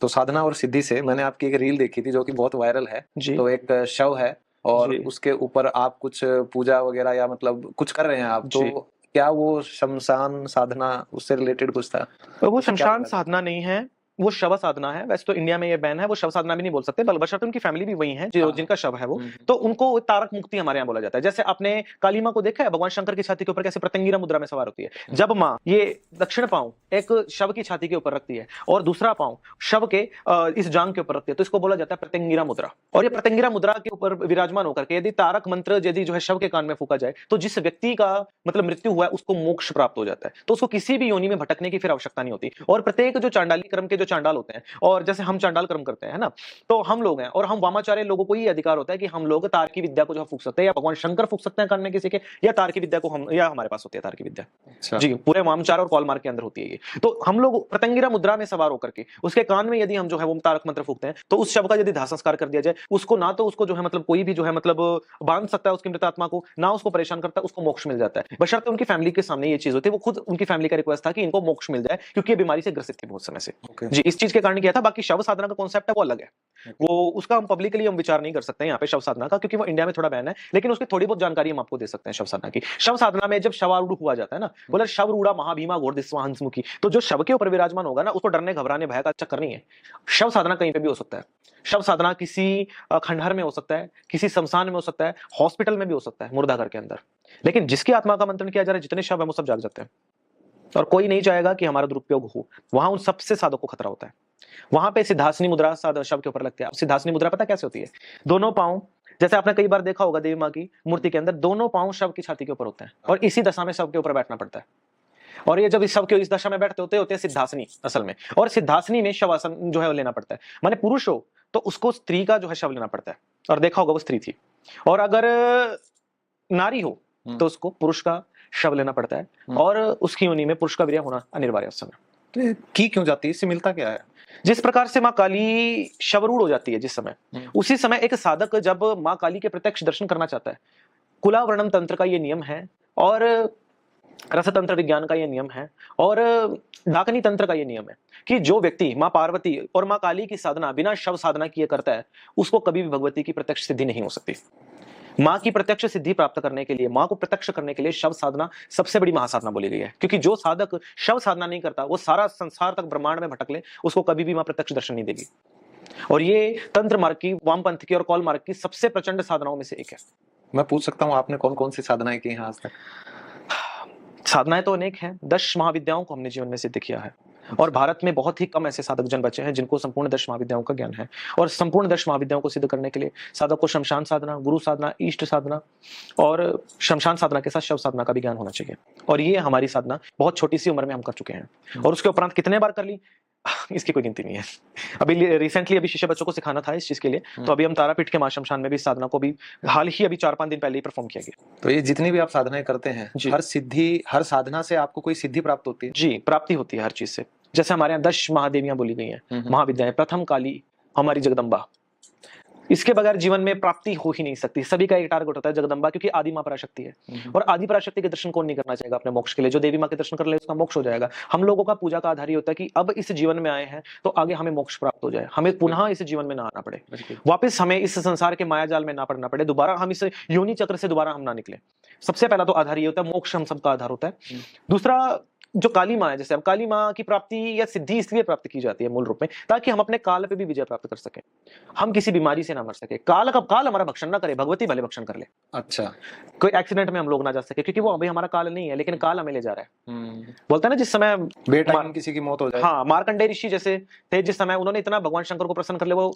तो साधना और सिद्धि से मैंने आपकी एक रील देखी थी जो कि बहुत वायरल है। जी तो एक शव है और जी उसके ऊपर आप कुछ पूजा वगैरह या मतलब कुछ कर रहे हैं आप, जी। तो क्या वो शमशान साधना उससे रिलेटेड कुछ था? तो वो उससे क्या शमशान लगा? साधना नहीं है, वो शव साधना है। वैसे तो इंडिया में ये बैन है, वो शव साधना भी नहीं बोल सकते, बशर्ते उनकी फैमिली भी वही है जो हाँ। जिनका शव है वो। हम्म। तो उनको तारक मुक्ति हमारे यहाँ बोला जाता है। जैसे आपने काली माँ को देखा है, भगवान शंकर की छाती के ऊपर कैसे प्रत्यंगिरा मुद्रा में सवार होती है। जब माँ ये दक्षिण पांव एक शव की छाती के ऊपर रखती है और दूसरा पांव शव के इस जांग के ऊपर रखती है, तो इसको बोला जाता है प्रत्यंगिरा मुद्रा। और ये प्रत्यंगिरा मुद्रा के ऊपर विराजमान होकर के यदि तारक मंत्र यदि जो है शव के कान में फूका जाए, तो जिस व्यक्ति का मतलब मृत्यु हुआ है उसको मोक्ष प्राप्त हो जाता है। तो उसको किसी भी योनि में भटकने की फिर आवश्यकता नहीं होती। और प्रत्येक जो चांडाली क्रम के जो चांडाल होते हैं, और जैसे हम चांडाल कर्म करते हैं ना, तो हम लोग हैं और हम वामाचार्य लोगों को ये अधिकार होता है कि हम लोग तार की विद्या को जो फूक सकते हैं, या भगवान शंकर फूक सकते हैं कान में किसी के, या तार की विद्या को हम, या हमारे पास होती है तार की विद्या। अच्छा। जी, पूरे वामचार और कॉल मार्ग के अंदर होती है ये। तो हम लोग प्रत्यंगिरा मुद्रा में सवार होकर के उसके कान में यदि हम जो है वो तारक मंत्र फूकते हैं, तो उस शव का यदि दाह संस्कार कर दिया जाए, उसको ना तो उसको जो है मतलब कोई भी जो है मतलब बांध सकता है उसकी मृत आत्मा को, ना उसको परेशान करता है, उसको मोक्ष मिल जाता है। बशर्ते उनकी फैमिली के सामने ये चीज होती है, वो खुद उनकी फैमिली का रिक्वेस्ट था कि इनको मोक्ष मिल जाए, क्योंकि ये बीमारी से ग्रसित थी बहुत समय से। जी, इस चीज के कारण किया था। बाकी शव साधना का कॉन्सेप्ट है वो अलग है, वो उसका हम पब्लिकली हम विचार नहीं कर सकते यहाँ पे शव साधना का, क्योंकि वो इंडिया में थोड़ा बैन है। लेकिन उसकी थोड़ी बहुत जानकारी हम आपको दे सकते हैं शव साधना की। शव साधना में जब शवारूढ़ हुआ जाता है ना, बोला शवरूढ़ा महाभीमा घोरदिस्वा हंसमुखी, तो जो शव के ऊपर विराजमान होगा ना, उसको डरने घबराने भय का चक्कर नहीं है। शव साधना कहीं पे भी हो सकता है। शव साधना किसी खंडहर में हो सकता है, किसी शमशान में हो सकता है, हॉस्पिटल में भी हो सकता है, मुर्दा घर के अंदर। लेकिन जिसकी आत्मा का मंत्रण किया जा रहा है, जितने शव है वो सब जाग जाते हैं, और कोई नहीं चाहेगा कि हमारा दुरुपयोग हो। वहां उन सबसे साधक को खतरा होता है। वहां पे सिद्धासनी मुद्रा शव के ऊपर लगती है। सिद्धासनी मुद्रा पता कैसे होती है? दोनों पांव, जैसे आपने कई बार देखा होगा देवी माँ की मूर्ति के अंदर दोनों पांव शव की छाती के ऊपर होते हैं, और इसी दशा में शव के ऊपर बैठना पड़ता है। और ये जब इस शव के इस दशा में बैठते होते होते हैं सिद्धासनी असल में, और सिद्धासनी में शवासन जो है वो लेना पड़ता है। माने पुरुष हो तो उसको स्त्री का जो है शव लेना पड़ता है, और देखा होगा वो स्त्री थी। और अगर नारी हो तो उसको पुरुष का शव लेना पड़ता है, और उसकी योनि में पुरुष का वीर्य होना अनिवार्य है उस समय। तो ये की क्यों जाती है, इससे मिलता क्या है? जिस प्रकार से माँ काली शवरूढ़ हो जाती है जिस समय, उसी समय एक साधक जब माँ काली के प्रत्यक्ष दर्शन करना चाहता है, कुला वर्णन तंत्र का ये नियम है, और रसतंत्र विज्ञान का ये नियम है, और डाकनी तंत्र का ये नियम है कि जो व्यक्ति माँ पार्वती और माँ काली की साधना बिना शव साधना किए करता है, उसको कभी भी भगवती की प्रत्यक्ष सिद्धि नहीं हो सकती। माँ की प्रत्यक्ष सिद्धि प्राप्त करने के लिए, माँ को प्रत्यक्ष करने के लिए शव साधना सबसे बड़ी महासाधना बोली गई है। क्योंकि जो साधक शव साधना नहीं करता, वो सारा संसार तक ब्रह्मांड में भटक ले, उसको कभी भी माँ प्रत्यक्ष दर्शन नहीं देगी। और ये तंत्र मार्ग की, वामपंथ की और कौल मार्ग की सबसे प्रचंड साधनाओं में से एक है। मैं पूछ सकता हूँ आपने कौन कौन सी साधनाएं की हैं आज तक? साधनाएं तो अनेक हैं। 10 महाविद्याओं को हमने जीवन में सिद्ध किया है, और भारत में बहुत ही कम ऐसे साधक जन बचे हैं जिनको संपूर्ण 10 महाविद्याओं का ज्ञान है। और संपूर्ण 10 महाविद्याओं को सिद्ध करने के लिए साधक को शमशान साधना, गुरु साधना, इष्ट साधना, और शमशान साधना के साथ शव साधना का भी ज्ञान होना चाहिए। और ये हमारी साधना बहुत छोटी सी उम्र में हम कर चुके हैं, और उसके उपरांत कितने बार कर ली इसकी कोई गिनती नहीं है। अभी रिसेंटली अभी शिष्य बच्चों को सिखाना था इस चीज के लिए, तो अभी हम तारापीठ के मां शमशान में भी साधना को भी हाल ही अभी 4-5 दिन पहले ही परफॉर्म किया गया। तो ये जितनी भी आप साधनाएं करते हैं, हर सिद्धि, हर साधना से आपको कोई सिद्धि प्राप्त होती है? जी, प्राप्ति होती है हर चीज से। जैसे हमारे यहाँ 10 महादेवियां बोली गई हैं, महाविद्याएं। प्रथम काली हमारी जगदम्बा, इसके बगैर जीवन में प्राप्ति हो ही नहीं सकती। सभी का एक टारगेट होता है जगदम्बा, क्योंकि आदि मां पराशक्ति है। और आदि पराशक्ति के दर्शन कौन नहीं करना चाहेगा अपने मोक्ष के लिए? जो देवी मां के दर्शन कर ले उसका मोक्ष हो जाएगा। हम लोगों का पूजा का आधार ही होता है कि अब इस जीवन में आए हैं तो आगे हमें मोक्ष प्राप्त हो जाए, हमें पुनः इस जीवन में ना आना पड़े, वापस हमें इस संसार के माया जाल में ना पड़ना पड़े, दोबारा हम इस योनि चक्र से दोबारा हम ना निकले। सबसे पहला तो आधार ये होता है, मोक्ष हम सबका आधार होता है। दूसरा, जो काली माँ है, जैसे अब काली माँ की प्राप्ति या सिद्धि इसलिए प्राप्त की जाती है मूल रूप में, ताकि हम अपने काल पे भी विजय प्राप्त कर सकें, हम किसी बीमारी से ना मर सके, काल हमारा भक्षण ना करे, भगवती भले भक्षण कर ले। अच्छा, कोई एक्सीडेंट में हम लोग ना जा सके, क्योंकि वो अभी हमारा काल नहीं है, लेकिन काल हमें ले जा रहा है। बोलता है ना जिस समय बेटाइम किसी की मौत हो जाए। हाँ, मार्कंडेय ऋषि जैसे थे, जिस समय उन्होंने इतना भगवान शंकर को प्रसन्न कर ले, वो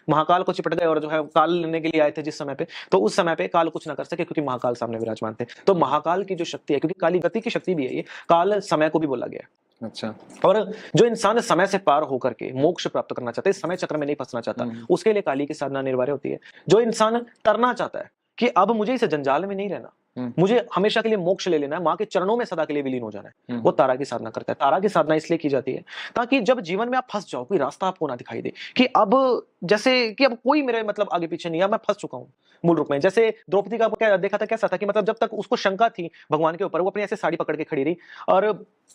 महाकाल को चिपट गए और जो है काल लेने के लिए आए थे जिस समय पे, तो उस समय पे काल कुछ ना कर सके, क्योंकि महाकाल सामने विराजमान थे। तो महाकाल की जो शक्ति है, क्योंकि काली गति की शक्ति भी है, ये काल समय को भी बोला गया है। अच्छा। और जो इंसान समय से पार होकर के मोक्ष प्राप्त करना चाहता है, समय चक्र में नहीं फंसना चाहता, उसके लिए काली की साधना अनिवार्य होती है। जो इंसान तरना चाहता है कि अब मुझे इस जंजाल में नहीं रहना, मुझे हमेशा के लिए मोक्ष ले लेना है, माँ के चरणों में सदा के लिए विलीन हो जाना है, वो तारा की साधना करता है। तारा की साधना इसलिए की जाती है ताकि जब जीवन में आप फंस जाओ, कोई रास्ता आपको ना दिखाई दे, कि अब जैसे कि अब कोई मेरे मतलब आगे पीछे नहीं है, मैं फंस चुका हूँ मूल रूप में। जैसे द्रौपदी का क्या देखा था, कैसा था कि मतलब जब तक उसको शंका थी भगवान के ऊपर, वो अपनी ऐसे साड़ी पकड़ के खड़ी रही और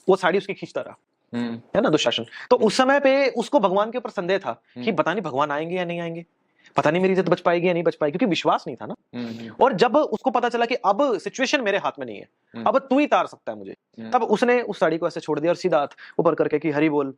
वो साड़ी उसकी खींचता रहा, है ना, दुशासन। तो उस समय पे उसको भगवान के ऊपर संदेह था कि पता नहीं भगवान आएंगे या नहीं आएंगे, पता नहीं मेरी इज्जत बच पाएगी या नहीं बच पाएगी, क्योंकि विश्वास नहीं था ना। और जब उसको पता चला कि अब सिचुएशन मेरे हाथ में नहीं है, अब तू ही तार सकता है मुझे, तब उसने उस साड़ी को ऐसे छोड़ दिया और सीधा हाथ ऊपर करके कि हरि बोल,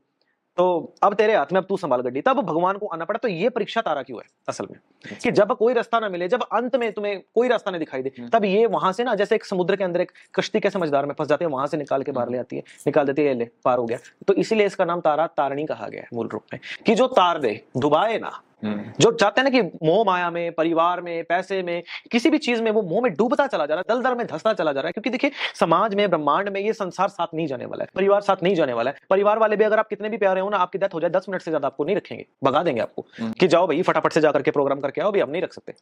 तो अब तेरे हाथ में, अब तू संभाल गड्डी। तब भगवान को आना पड़ा। तो ये परीक्षा तारा क्यों है असल में, कि जब कोई रास्ता ना मिले, जब अंत में तुम्हें कोई रास्ता नहीं दिखाई दे, तब ये वहां से ना, जैसे एक समुद्र के अंदर एक कश्ती के समझदार में फंस जाती है, वहां से निकाल के बाहर ले आती है, निकाल देती है, ले पार हो गया। तो इसीलिए इसका नाम तारा तारणी कहा गया है मूल रूप में, कि जो तार दे, डुबाए ना। जो चाहते हैं ना कि मोह माया में, परिवार में, पैसे में, किसी भी चीज में वो मोह में डूबता चला जा रहा है, दलदल में धंसता चला जा रहा है। क्योंकि देखिए समाज में, ब्रह्मांड में ये संसार साथ नहीं जाने वाला है, परिवार साथ नहीं जाने वाला है। परिवार वाले भी अगर आप कितने भी प्यारे हो ना, आपकी डेथ हो जाए 10 मिनट से ज्यादा आपको नहीं रखेंगे, भगा देंगे आपको कि जाओ भाई फटाफट से जाकर के प्रोग्राम करके आओ, भी हम नहीं रख सकते।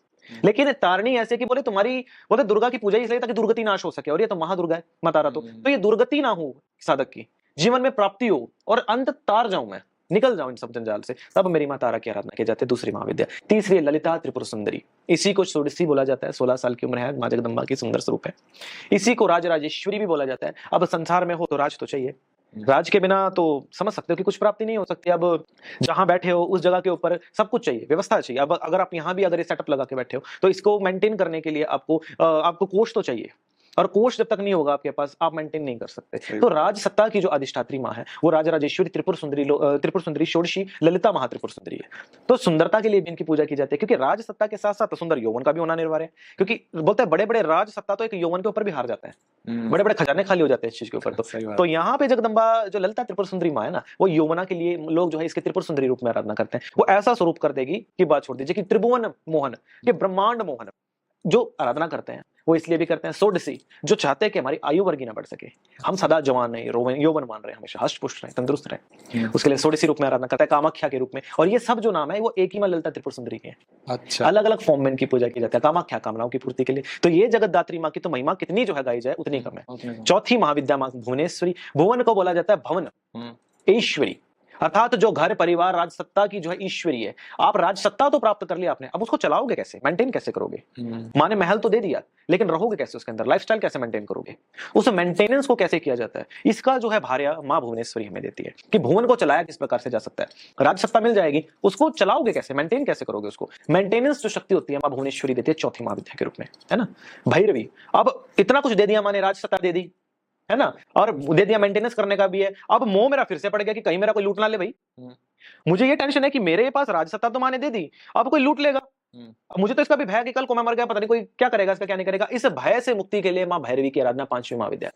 लेकिन तारणी ऐसे कि बोले तुम्हारी, बोले दुर्गा की पूजा इसलिए ताकि दुर्गति नाश हो सके, और ये तो महादुर्गा है माँ तारा। तो ये दुर्गति ना हो साधक की, जीवन में प्राप्ति हो और अंत तार जाऊं मैं, निकल जाऊं इन सब जंजाल से, तब मेरी मां तारा की आराधना की जाती है। दूसरी महाविद्या। तीसरी ललिता त्रिपुर सुंदरी, इसी को षोडशी बोला जाता है। 16 साल की उम्र है, मां जगदम्बा की सुंदर स्वरूप है। इसी को राजराजेश्वरी भी बोला जाता है। अब संसार में हो तो राज तो चाहिए, राज के बिना तो समझ सकते हो कि कुछ प्राप्ति नहीं हो सकती। अब जहां बैठे हो उस जगह के ऊपर सब कुछ चाहिए, व्यवस्था चाहिए। अब अगर आप यहाँ भी अगर ये सेटअप लगा के बैठे हो, तो इसको मेंटेन करने के लिए आपको कोष तो चाहिए, और कोष जब तक नहीं होगा आपके पास, आप मेंटेन नहीं कर सकते। तो राज सत्ता की जो अधिष्ठात्री माँ है वो राजराजेश्वरी त्रिपुर सुंदरी षोडशी ललिता महात्रिपुर सुंदरी है। तो सुंदरता के लिए भी इनकी पूजा की जाती है, क्योंकि राज सत्ता के साथ साथ सुंदर यौवन का भी होना अनिवार्य है। क्योंकि बोलते हैं बड़े बड़े राज सत्ता तो एक यौवन के ऊपर भी हार जाता है, बड़े बड़े खजाने खाली हो जाते हैं इस चीज के ऊपर। तो यहाँ पे जगदम्बा जो ललिता त्रिपुर सुंदरी माँ है ना, वो यौवना के लिए लोग जो है इसके त्रिपुर सुंदरी रूप में आराधना करते हैं। वो ऐसा स्वरूप कर देगी कि बात छोड़ दीजिए, कि त्रिभुवन मोहन, के ब्रह्मांड मोहन जो आराधना करते हैं वो इसलिए भी करते हैं। षोडशी जो चाहते हैं कि हमारी आयु वर्गी ना बढ़ सके, हम सदा जवान रहे, यौवन मान रहे, हमेशा हष्ट पुष्ट रहे, तंदुरुस्त रहे, उसके लिए षोडशी रूप में आराधना करता है, कामाख्या के रूप में। और ये सब जो नाम है वो एक ही मां ललिता त्रिपुर सुंदरी के हैं। अच्छा। अलग अलग फॉर्म में इनकी पूजा की जाती है, कामाख्या कामनाओं की पूर्ति के लिए। तो ये जगतदात्री माँ की तो महिमा कितनी जो है गाई जाए उतनी कम है। चौथी महाविद्या माँ भुवनेश्वरी। भुवन को बोला जाता है भवन, ईश्वरी, अर्थात जो घर परिवार राजसत्ता की जो है ईश्वरी है। आप राजसत्ता तो प्राप्त कर लिया आपने, अब उसको चलाओगे कैसे, मेंटेन कैसे करोगे? माँ ने महल तो दे दिया, लेकिन रहोगे कैसे उसके अंदर, लाइफस्टाइल कैसे मेंटेन करोगे, उस मेंटेनेंस को कैसे किया जाता है, इसका जो है भार्या माँ भुवनेश्वरी हमें देती है, कि भुवन को चलाया किस प्रकार से जा सकता है। राजसत्ता मिल जाएगी, उसको चलाओगे कैसे, मेंटेन कैसे करोगे उसको, मेंटेनेंस जो शक्ति होती है माँ भुवनेश्वरी देती है चौथी महाविद्या के रूप में, है ना। भैरवी, अब इतना कुछ दे दिया माँ ने, राजसत्ता दे दी, है ना, और दे दिया, मेंटेनेंस करने का भी है। अब मोह मेरा फिर से पड़ गया कि कहीं मेरा कोई लूट ना ले भाई। मुझे ये टेंशन है कि मेरे पास राजसत्ता तो माँ ने दे दी, अब कोई लूट लेगा। अब मुझे तो इसका भी भय है कि कल को मैं मर गया, पता नहीं कोई क्या करेगा, इसका क्या नहीं करेगा। इस भय से मुक्ति के लिए माँ भैरवी की आराधना पांचवी महाविद्या,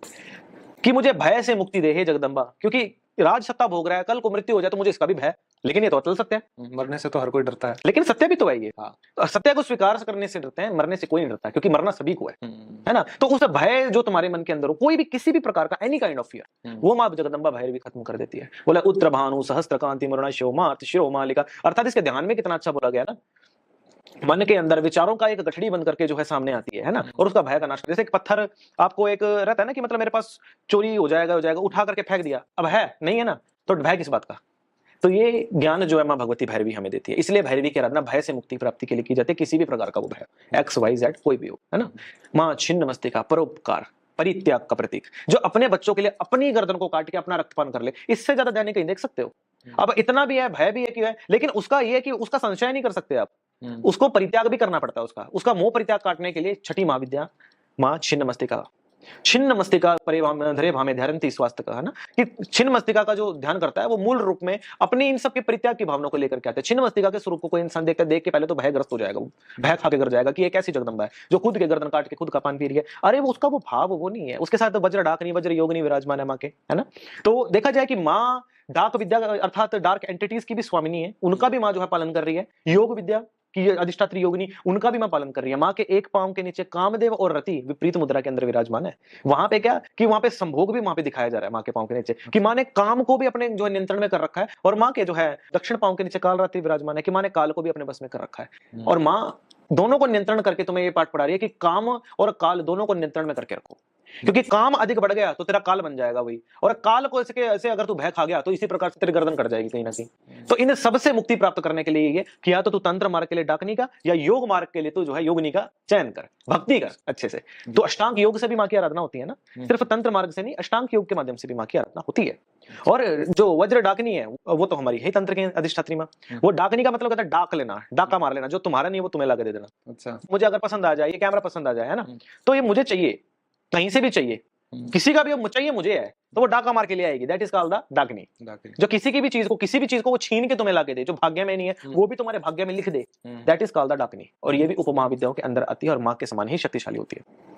कि मुझे भय से मुक्ति दे हे जगदम्बा, क्योंकि राज सत्ता भोग रहा है, कल को मृत्यु हो जाए तो मुझे इसका भी भय। लेकिन ये तो अटल सत्य है, मरने से तो हर कोई डरता है, लेकिन सत्य भी तो है ये। तो सत्य को स्वीकार करने से डरते हैं, मरने से कोई नहीं डरता, क्योंकि मरना सभी को है ना। तो उस भय जो तुम्हारे मन के अंदर हो, कोई भी किसी भी प्रकार का एनी काइंड ऑफ फियर, वो मां जगदम्बा भैरवी खत्म कर देती है। बोला उत्तर भानु सहस्त्र कांति मरुणा शिवमात शिरो मालिका, अर्थात इसके ध्यान में कितना अच्छा बोला गया ना, मन के अंदर विचारों का एक गठड़ी बन करके जो है सामने आती है ना, और उसका भय का नाश। जैसे एक पत्थर आपको एक रहता है ना कि मतलब मेरे पास चोरी हो जाएगा, उठा करके फेंक दिया, अब है नहीं है ना, तो भय किस बात का। तो ये ज्ञान जो है मां भगवती भैरवी हमें देती है। इसलिए भैरवी की आराधना भय से मुक्ति प्राप्ति के लिए की जाती है, किसी भी प्रकार का वो भय, एक्स वाई जेड कोई भी हो, है ना। मां छिन्न मस्तिका, परोपकार, परित्याग का प्रतीक, जो अपने बच्चों के लिए अपनी गर्दन को काट के अपना रक्तपान कर ले, इससे ज्यादा दैनिक कहीं देख सकते हो। अब इतना भी है, भय भी है कि है, लेकिन उसका ये है कि उसका संशय नहीं कर सकते आप, उसको परित्याग भी करना पड़ता है। उसका मोह परित्याग काटने के लिए छठी महाविद्या मां छिन्न मस्तिका। छिन्न मस्तिका परे धरे भामे ध्यानती स्वास्थ्य का, है ना, कि छिन्न मस्तिका का जो ध्यान करता है वो मूल रूप में अपने इन सब के परित्याग की भावना को लेकर के आता है। छिन्न मस्तिका के स्वरूप को कोई इंसान देख के पहले तो भयग्रस्त हो जाएगा, वो भय खा के गर जाएगा कि ये कैसी जगदम्बा है जो खुद के गर्दन काट के खुद का पान पी रही है। अरे वो उसका वो भाव वो नहीं है, उसके साथ तो वज्र डाक नहीं, वज्र योग नहीं विराजमान है माँ के, है ना। तो देखा जाए कि माँ डाक विद्या अर्थात डार्क एंटिटीज की भी स्वामिनी है, उनका भी माँ जो है पालन कर रही है। योग विद्या की अधिष्ठात्री योगिनी, उनका भी मां पालन कर रही है। मां के एक पांव के नीचे कामदेव और रति विपरीत मुद्रा के अंदर विराजमान है। वहां पे क्या कि वहां पे संभोग भी वहां पे दिखाया जा रहा है मां के पांव के नीचे, कि मां ने काम को भी अपने जो है नियंत्रण में कर रखा है, और मां के जो है दक्षिण पांव के नीचे काल रति विराजमान है, कि मां ने काल को भी अपने बस में कर रखा है। और मां दोनों को नियंत्रण करके तुम्हें ये पाठ पढ़ा रही है कि काम और काल दोनों को नियंत्रण में करके रखो। क्योंकि काम अधिक बढ़ गया तो तेरा काल बन जाएगा वही, और काल को ऐसे अगर तू भय खा गया तो इसी प्रकार से तेरी गर्दन कट जाएगी कहीं ना कहीं। तो इन सबसे मुक्ति प्राप्त करने के लिए ये कि या तो तू तंत्र मार्ग के लिए डाकनी का, या योग मार्ग के लिए तू जो है योगिनी का चयन कर, भक्ति कर अच्छे से। तो अष्टांग योग से भी मां की आराधना होती है ना, सिर्फ तंत्र मार्ग से नहीं, अष्टांग योग के माध्यम से भी मां की आराधना होती है। और जो वज्र डाकनी है वो तो हमारी है तंत्र की अधिष्ठात्री मां। वो डाकनी का मतलब कहता है डाक लेना, डाका मार लेना, जो तुम्हारा नहीं है वो तुम्हें लगा दे देना। अच्छा। मुझे अगर पसंद आ जाए, ये कैमरा पसंद आ जाए है ना, तो ये मुझे चाहिए, कहीं से भी चाहिए, किसी का भी चाहिए मुझे है, तो वो डाका मार के ले आएगी। That is called the dakini. जो किसी की भी चीज को, किसी भी चीज को वो छीन के तुम्हें ला के दे, जो भाग्य में नहीं है वो भी तुम्हारे भाग्य में लिख दे, दैट इज कॉल्ड द डाकनी। और ये भी उपमहाविद्याओं के अंदर आती है और मां के समान ही शक्तिशाली होती है।